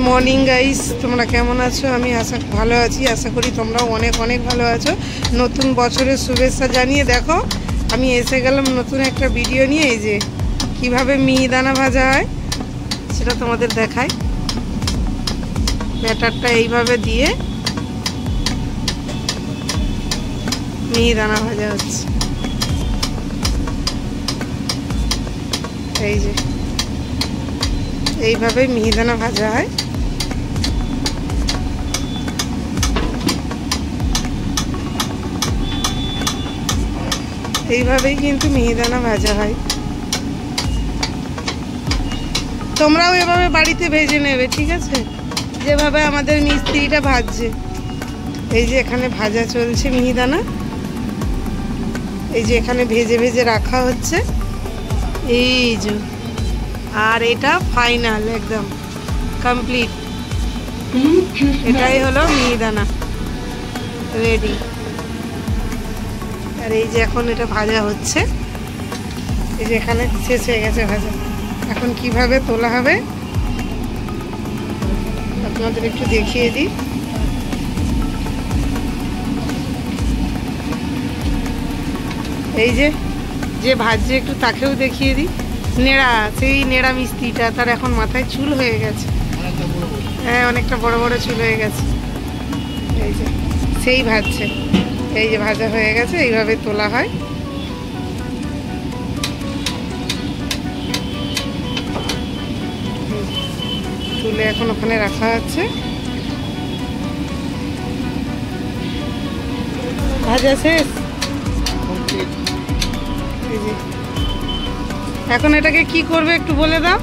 Morning guys, তোমরা কেমন আছো? আমি ভালো আছি, আশা করি তোমরাও অনেক অনেক ভালো আছো। নতুন বছরের শুভেচ্ছা জানিয়ে দেখো আমি এসে গেলাম নতুন একটা ভিডিও নিয়ে। এই যে কিভাবে মিহিদানা ভাজা হয় সেটা তোমাদের দেখাই। ব্যাটারটা এইভাবে দিয়ে মিহিদানা ভাজা হচ্ছে। এই যে এইভাবে মিহিদানা ভাজা হয়। এইভাবেই কিন্তু মিহিদানা ভাজা হয়। তোমরাও এভাবে বাড়িতে ভেজে নেবে, ঠিক আছে? যেভাবে আমাদের মিস্ত্রিটা ভাজছে। এই যে এখানে ভাজা চলছে মিহিদানা। এই যে এখানে ভেজে ভেজে রাখা হচ্ছে। এই যে আর এটা ফাইনাল, একদম কমপ্লিট। এটাই হলো মিহিদানা রেডি। আর এই যে এখন এটা ভাজা হচ্ছে। এই যে এখানে শেষ হয়ে গেছে ভাজা। এখন কিভাবে তোলা হবে আপনাদের একটু দেখিয়ে দিই। এই যে যে ভাজছে একটু তাকেও দেখিয়ে দিই। নেড়া, সেই নেড়া মিস্ত্রিটা, তার এখন মাথায় চুল হয়ে গেছে। হ্যাঁ, অনেকটা বড় বড় চুল হয়ে গেছে। এই যে সেই ভাজছে। এই যে ভাজা হয়ে গেছে, এইভাবে তোলা হয়। তুলে এখন ওখানে রাখা হচ্ছে। ভাজা শেষ। এই যে এখন এটাকে কি করবে একটু বলে দাও।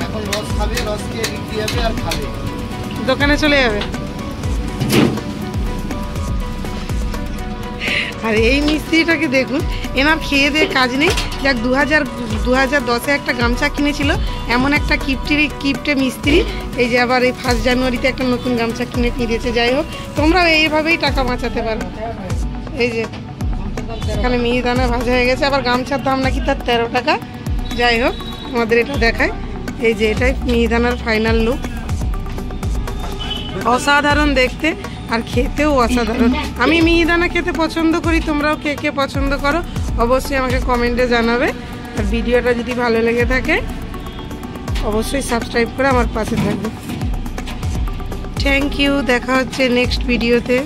এখন রস খাবে, রস দিয়ে বিক্রি হবে আর খাবে, দোকানে চলে যাবে। আর এই মিস্ত্রিটাকে দেখুন, এনার খেয়ে দিয়ে কাজ নেই। যাক 2010-এ একটা গামছা কিনেছিল, এমন একটা কিপ্টে মিস্ত্রি। এই যে আবার এই 1 জানুয়ারিতে একটা নতুন গামছা কিনে দিয়েছে। যাই হোক, তোমরাও এইভাবেই টাকা বাঁচাতে পারো। এই যে এখানে মিহিদানা ভাজা হয়ে গেছে। আবার গামছার দাম নাকি তার 13 টাকা। যাই হোক, আমাদের এটা দেখায়। এই যে এটাই মিহিদানার ফাইনাল লুক। অসাধারণ দেখতে আর খেতেও অসাধারণ। আমি মিহিদানা খেতে পছন্দ করি, তোমরাও কে কে পছন্দ করো অবশ্যই আমাকে কমেন্টে জানাবে। আর ভিডিওটা যদি ভালো লেগে থাকে অবশ্যই সাবস্ক্রাইব করে আমার পাশে থাকবে। Thank you. দেখা হচ্ছে নেক্সট ভিডিওতে।